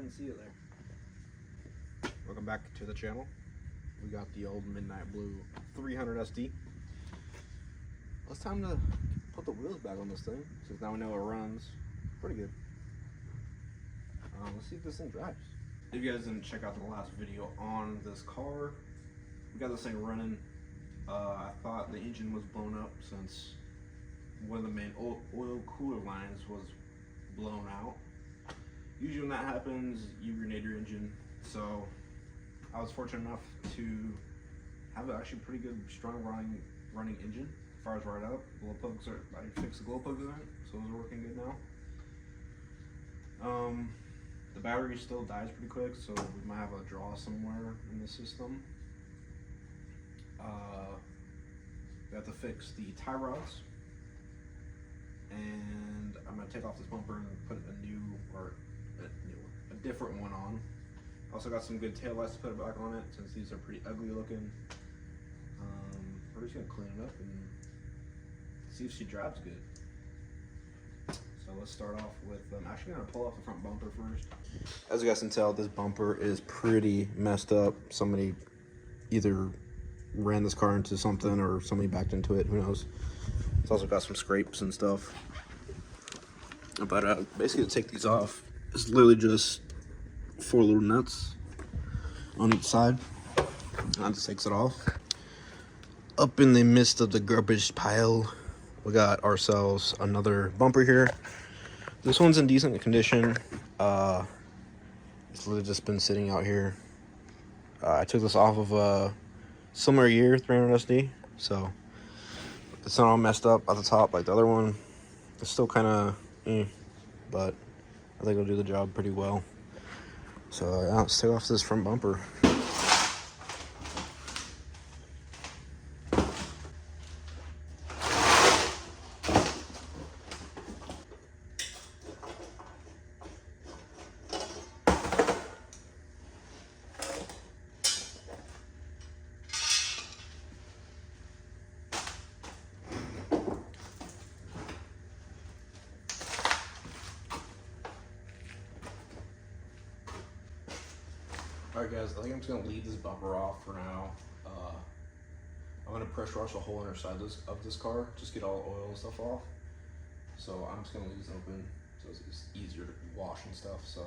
didn't see it there. Welcome back to the channel. We got the old midnight blue 300SD. It's time to put the wheels back on this thing, since now we know it runs pretty good. Let's see if this thing drives. If you guys didn't check out the last video on this car, we got this thing running. I thought the engine was blown up since one of the main oil cooler lines was blown out. Usually when that happens, you grenade your engine. So I was fortunate enough to have actually pretty good, strong running engine. Fires right up. Glow plugs are, I fixed the glow plugs in it, so those are working good now. The battery still dies pretty quick, so we might have a draw somewhere in the system. We have to fix the tie rods, and I'm gonna take off this bumper and put a different one on. Also got some good tail lights to put it back on it, since these are pretty ugly looking. We're just gonna clean it up and see if she drives good. So let's start off with, I'm actually gonna pull off the front bumper first. As you guys can tell, this bumper is pretty messed up. Somebody either ran this car into something or somebody backed into it, who knows. It's also got some scrapes and stuff. But basically to take these off, it's literally just 4 little nuts on each side. That just takes it off. Up in the midst of the garbage pile, we got ourselves another bumper here. This one's in decent condition. It's literally just been sitting out here. I took this off of a similar year 300SD, so it's not all messed up at the top like the other one. It's still kind of but I think it'll do the job pretty well. So let's take off this front bumper. Alright guys, I think I'm just going to leave this bumper off for now. I'm going to pressure wash the whole inner side of this car, just get all the oil and stuff off. So I'm just going to leave this open so it's easier to wash and stuff. So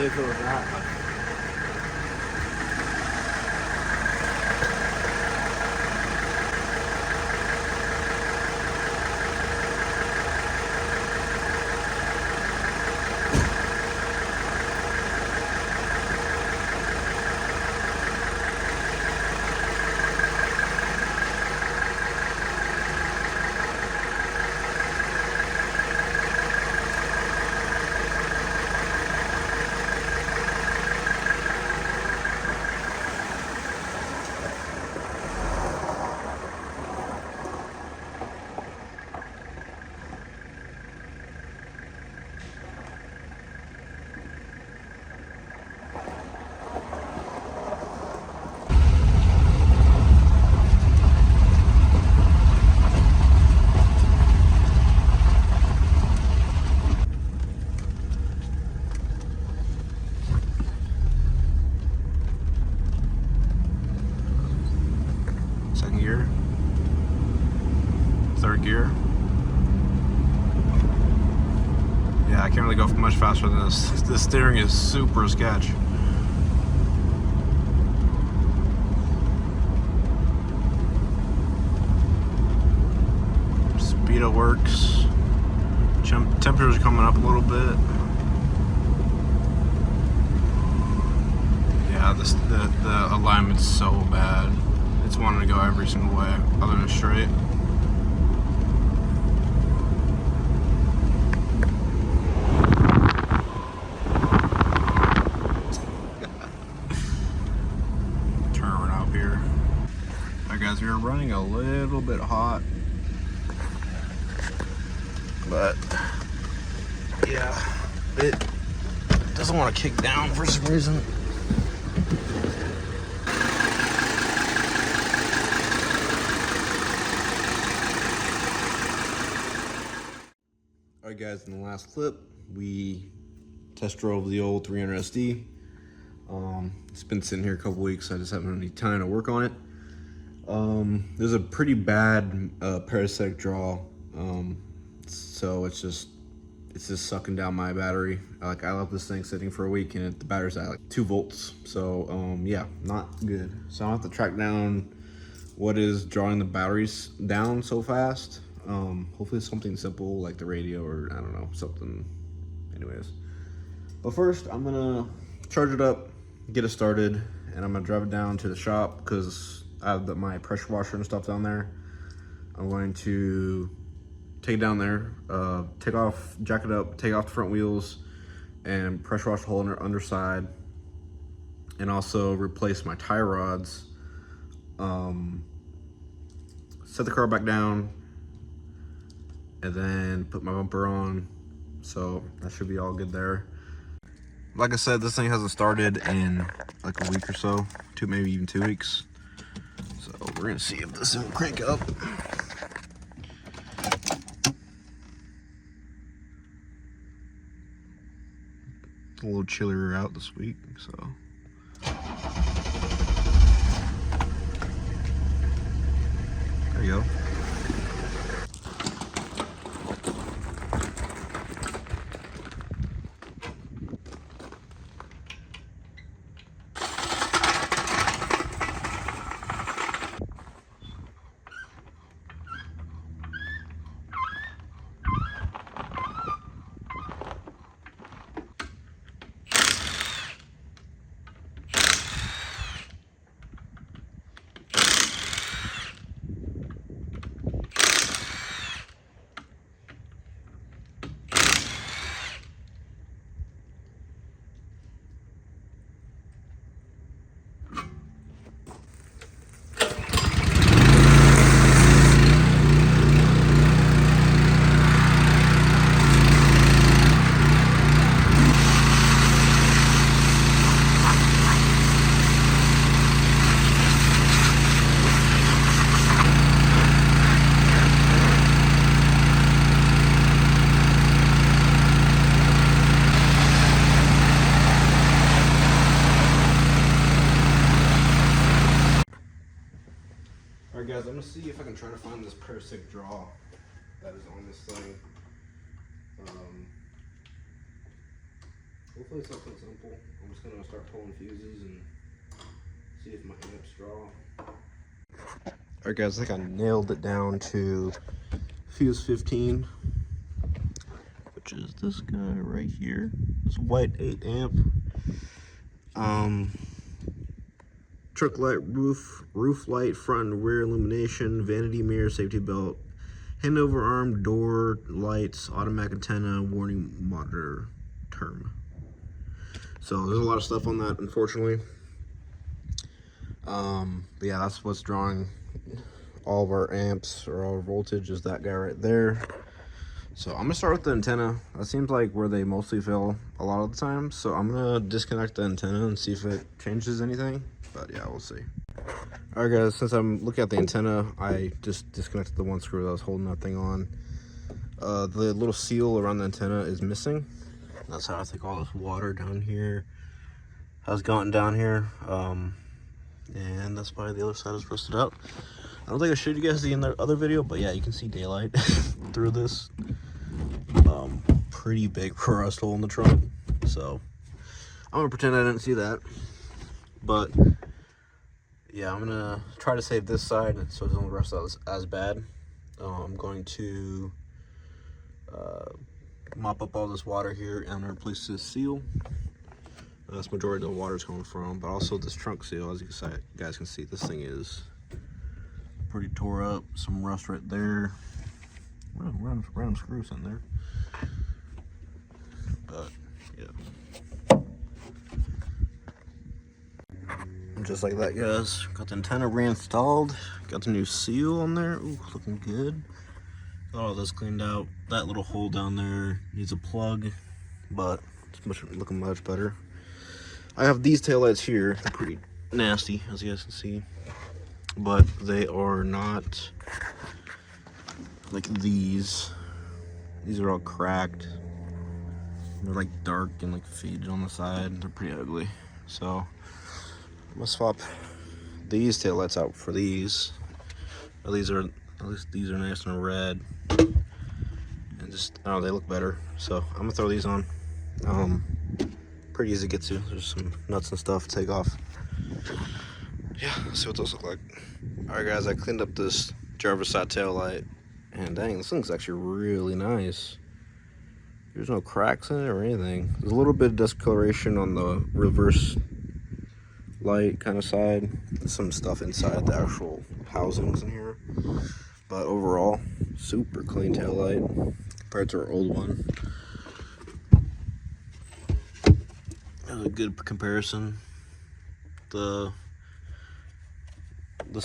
see if it was that. gear, third gear. Yeah, I can't really go much faster than this. The steering is super sketch. Speedo works. Temperatures are coming up a little bit. Yeah, the alignment's so bad. It's wanting to go every single way other than straight. Turn up here. Alright guys, we're running a little bit hot. But yeah, it doesn't want to kick down for some reason. Alright guys, in the last clip, we test drove the old 300SD. It's been sitting here a couple weeks, so I just haven't had any time to work on it. There's a pretty bad parasitic draw, so it's just sucking down my battery. Like, I left this thing sitting for a week and the battery's at like 2 volts. So yeah, not good. So I'll have to track down what is drawing the batteries down so fast. Hopefully it's something simple like the radio, or I don't know, something. Anyways, but first I'm gonna charge it up, get it started, and I'm gonna drive it down to the shop because I have my pressure washer and stuff down there. I'm going to take it down there, jack it up, take off the front wheels, and pressure wash the whole underside, and also replace my tie rods. Set the car back down, and then put my bumper on. So that should be all good there. Like I said, this thing hasn't started in like a week or so, maybe even 2 weeks. So we're gonna see if this will crank up. A little chillier out this week, so. There you go. Alright guys, I'm gonna see if I can try to find this parasitic draw that is on this thing. Hopefully it's something simple. I'm just gonna start pulling fuses and see if my amps draw. Alright guys, I think I nailed it down to fuse 15, which is this guy right here. This white 8 amp. Truck light, roof light, front and rear illumination, vanity mirror, safety belt, hand over arm, door lights, automatic antenna, warning monitor term. So there's a lot of stuff on that, unfortunately. But yeah, that's what's drawing all of our amps or all our voltage, is that guy right there. So I'm gonna start with the antenna. That seems like where they mostly fail a lot of the time. So I'm gonna disconnect the antenna and see if it changes anything. But yeah, we'll see. All right guys, since I'm looking at the antenna, I just disconnected the one screw that was holding that thing on. The little seal around the antenna is missing. That's how I think all this water down here has gotten down here. And that's why the other side is rusted out. don't think I showed you guys the other video, but yeah, you can see daylight through this. Pretty big rust hole in the trunk, so I'm gonna pretend I didn't see that. But yeah, I'm gonna try to save this side so it doesn't rust out as bad. I'm going to mop up all this water here, and I'm gonna replace this seal. That's the majority of the water's coming from, but also this trunk seal. As you guys can see, this thing is pretty tore up. Some rust right there. Random screws in there. But yeah, just like that, guys. Got the antenna reinstalled. Got the new seal on there. Ooh, looking good. Got all this cleaned out. That little hole down there needs a plug, but it's looking much better. I have these taillights here. They're pretty nasty, as you guys can see, but they are not like these. These are all cracked. They're like dark and like faded on the side. They're pretty ugly. So I'm gonna swap these taillights out for these. At least these are nice and red. And just, oh, they look better. So I'm gonna throw these on. Pretty easy to get to. There's some nuts and stuff to take off. Yeah, let's see what those look like. Alright guys, I cleaned up this driver's side taillight. And dang, this thing's actually really nice. There's no cracks in it or anything. There's a little bit of discoloration on the reverse light kind of side. There's some stuff inside the actual housings in here. But overall, super clean taillight compared to our old one. That's a good comparison. This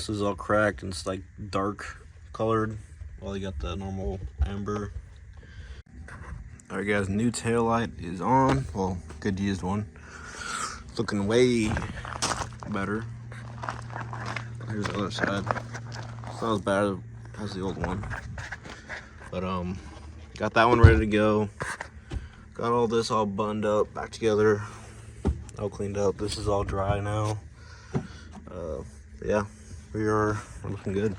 is all cracked and it's like dark colored, while you got the normal amber. Alright guys, new taillight is on. Well, good used one. Looking way better. Here's the other side. It's not as bad as the old one. But got that one ready to go. Got all this all buttoned up, back together, all cleaned up. This is all dry now. Yeah, we're looking good.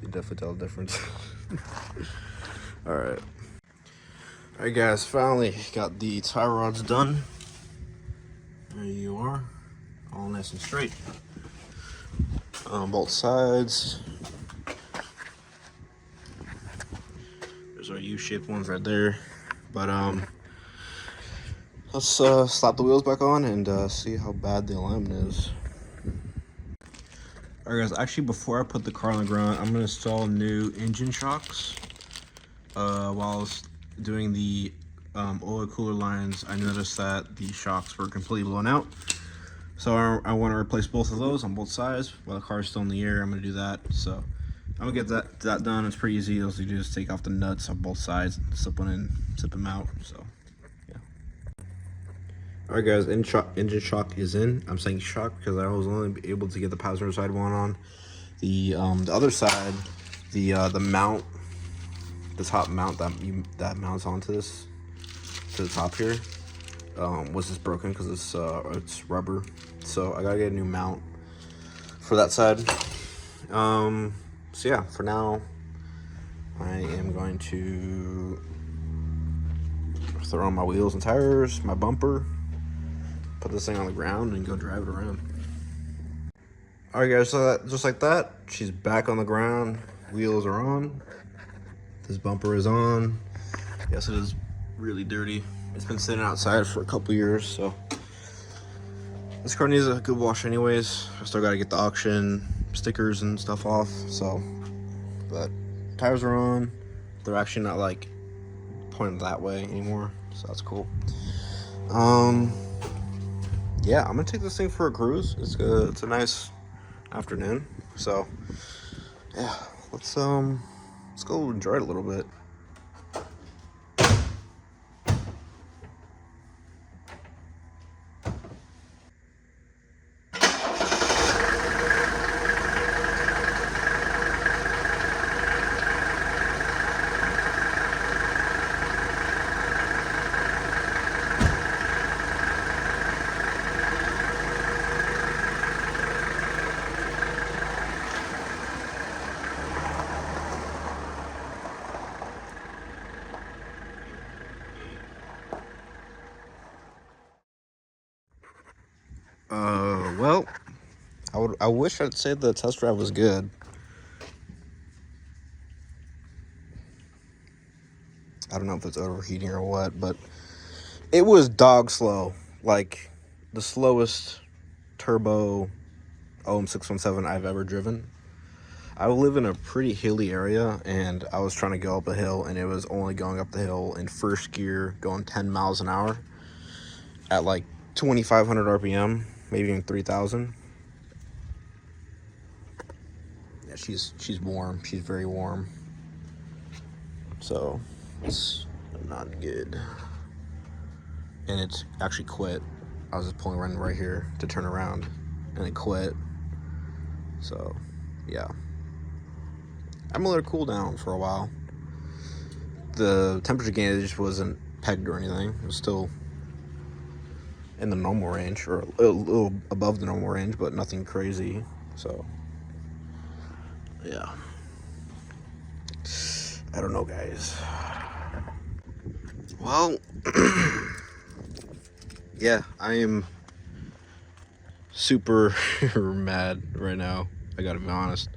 You definitely tell the difference. Alright guys, finally got the tie rods done. There you are, all nice and straight on both sides. There's our U-shaped ones right there. But let's slap the wheels back on and see how bad the alignment is. Alright guys, actually before I put the car on the ground, I'm going to install new engine shocks. While I was doing the oil cooler lines, I noticed that the shocks were completely blown out. So I want to replace both of those on both sides. While the car is still in the air, I'm going to do that. So I'm going to get that done. It's pretty easy. All you do is take off the nuts on both sides, slip one in, slip them out. So yeah. Alright guys, engine shock is in. I'm saying shock because I was only able to get the passenger side one on. The other side, the mount, the top mount that mounts onto this, to the top here, was just broken because it's rubber. So I gotta get a new mount for that side. So yeah, for now I am going to throw on my wheels and tires, my bumper, put this thing on the ground and go drive it around. Alright guys, so just like that, she's back on the ground, wheels are on, this bumper is on. Yes, it is really dirty. It's been sitting outside for a couple years, so this car needs a good wash anyways. I still gotta get the auction stickers and stuff off, so, but tires are on. They're actually not like pointed that way anymore, so that's cool. Yeah, I'm gonna take this thing for a cruise. It's a nice afternoon, so yeah, let's go enjoy it a little bit. Well, I wish I'd say the test drive was good. I don't know if it's overheating or what, but it was dog slow. Like the slowest turbo OM617 I've ever driven. I live in a pretty hilly area, and I was trying to go up a hill, and it was only going up the hill in first gear, going 10 miles an hour at like 2,500 RPM, maybe even 3,000. Yeah, she's warm. She's very warm. So it's not good. And it's actually quit. I was just pulling right here to turn around, and it quit. So yeah, I'm gonna let it cool down for a while. The temperature gauge wasn't pegged or anything. It was still in the normal range, or a little above the normal range, but nothing crazy. So yeah, I don't know, guys. Well, yeah, I am super mad right now. I gotta be honest.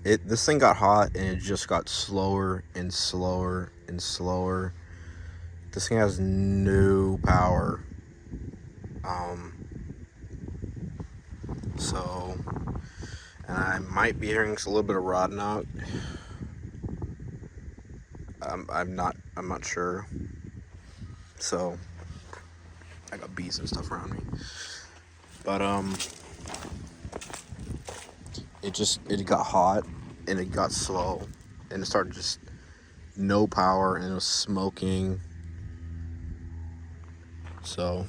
This thing got hot, and it just got slower and slower and slower. This thing has no power. So, and I might be hearing a little bit of rod knock. I'm not sure. So, I got bees and stuff around me. But it got hot, and it got slow, and it started just no power, and it was smoking. So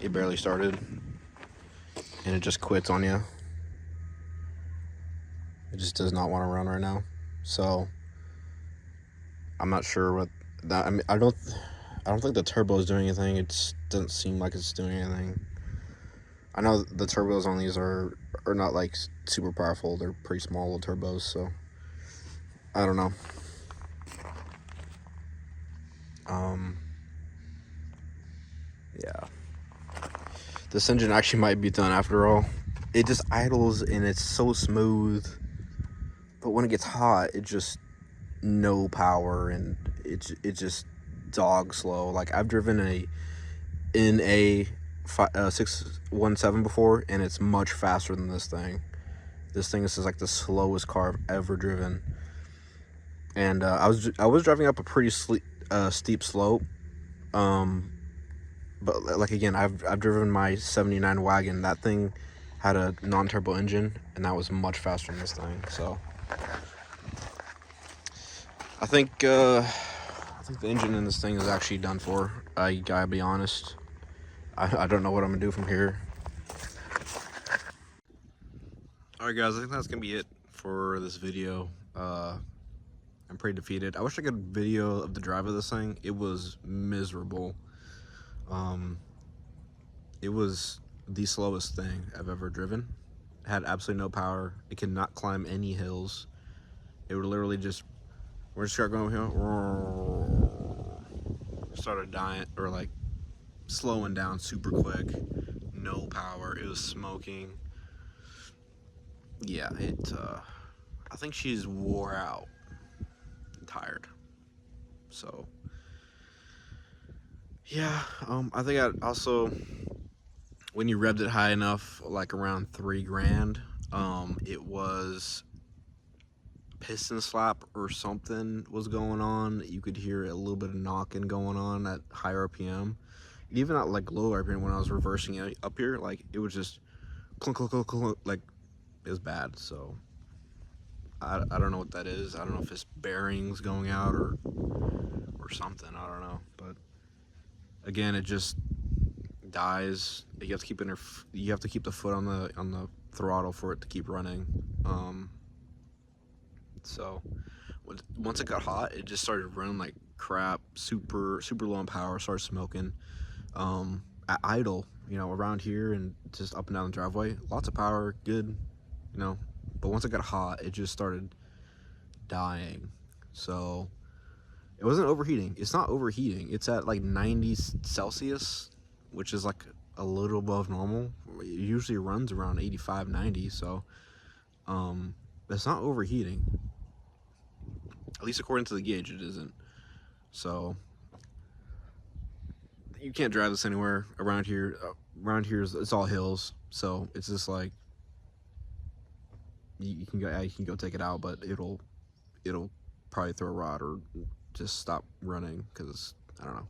it barely started, and it just quits on you. It just does not want to run right now. So I'm not sure what that. I mean, I don't think the turbo is doing anything. It doesn't seem like it's doing anything. I know the turbos on these are not like super powerful. They're pretty small little turbos. So I don't know. Yeah. This engine actually might be done after all. It just idles, and it's so smooth. But when it gets hot, it just no power, and it just dog slow. Like I've driven in a 617 before, and it's much faster than this thing. This thing is like the slowest car I've ever driven. And I was driving up a pretty steep slope. But like again, I've driven my 79 wagon. That thing had a non-turbo engine, and that was much faster than this thing. So I think the engine in this thing is actually done for. I gotta be honest. I don't know what I'm gonna do from here. Alright guys, I think that's gonna be it for this video. I'm pretty defeated. I wish I could video of the drive of this thing. It was miserable. It was the slowest thing I've ever driven. It had absolutely no power. It could not climb any hills. It would literally just, we're just going here, started dying, or like slowing down super quick. No power. It was smoking. Yeah, I think she's wore out, tired. So yeah, I think I also, when you revved it high enough, like around $3,000, it was piston slap or something was going on. You could hear a little bit of knocking going on at high RPM. Even at like low RPM, when I was reversing it up here, like it was just clunk, clunk, clunk, clunk, like it was bad. So I don't know what that is. I don't know if it's bearings going out or something. I don't know. But again, it just dies. You have to keep the foot on the throttle for it to keep running. So once it got hot, it just started running like crap, super low on power, started smoking. At idle, around here and just up and down the driveway, lots of power, good, but once it got hot, it just started dying. So it wasn't overheating. It's not overheating. It's at like 90 Celsius, which is like a little above normal. It usually runs around 85, 90. So it's not overheating. At least according to the gauge, it isn't. So you can't drive this anywhere around here. Around here, it's all hills. So it's just like you can go take it out, but it'll probably throw a rod or just stop running because I don't know.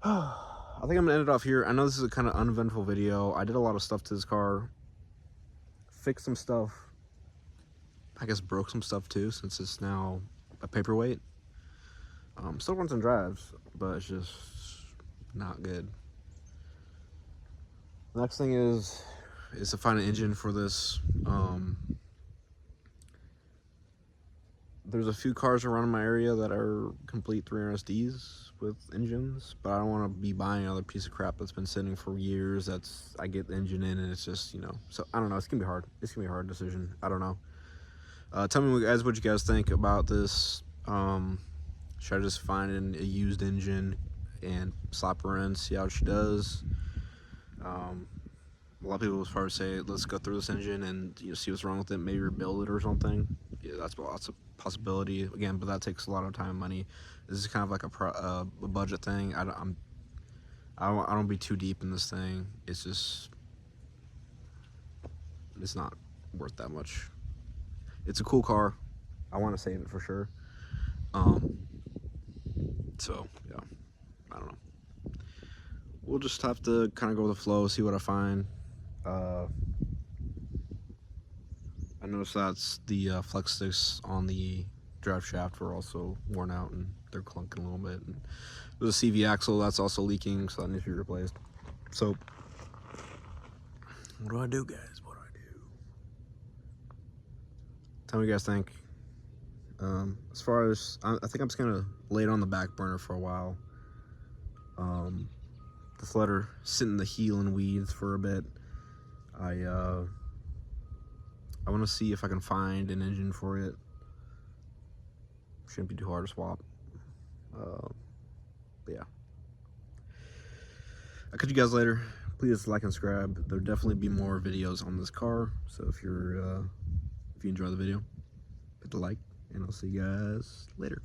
I think I'm gonna end it off here. I know this is a kind of uneventful video. I did a lot of stuff to this car, fixed some stuff, I guess broke some stuff too, since it's now a paperweight. Still runs and drives, but it's just not good. The next thing is to find an engine for this. There's a few cars around in my area that are complete 300SDs with engines, but I don't want to be buying another piece of crap that's been sitting for years. I get the engine in and it's just, you know, so I don't know. It's gonna be hard. It's gonna be a hard decision. I don't know. Tell me what you guys think about this. Should I just find a used engine and slap her in, see how she does? A lot of people would probably say, let's go through this engine and see what's wrong with it, maybe rebuild it or something. Yeah, that's a possibility again, but that takes a lot of time and money. This is kind of like a budget thing. I don't be too deep in this thing. It's just, it's not worth that much. It's a cool car. I want to save it for sure. So yeah, I don't know. We'll just have to kind of go with the flow, see what I find. I noticed that's the flex sticks on the drive shaft were also worn out and they're clunking a little bit. And there's a CV axle that's also leaking, so that needs to be replaced. So what do I do, guys? What do I do? Tell me what you guys think. As far as I think I'm just gonna lay it on the back burner for a while. Just let her sit in the healing weeds for a bit. I want to see if I can find an engine for it. Shouldn't be too hard to swap. But yeah. I'll catch you guys later. Please like and subscribe. There'll definitely be more videos on this car. So if you enjoy the video, hit the like, and I'll see you guys later.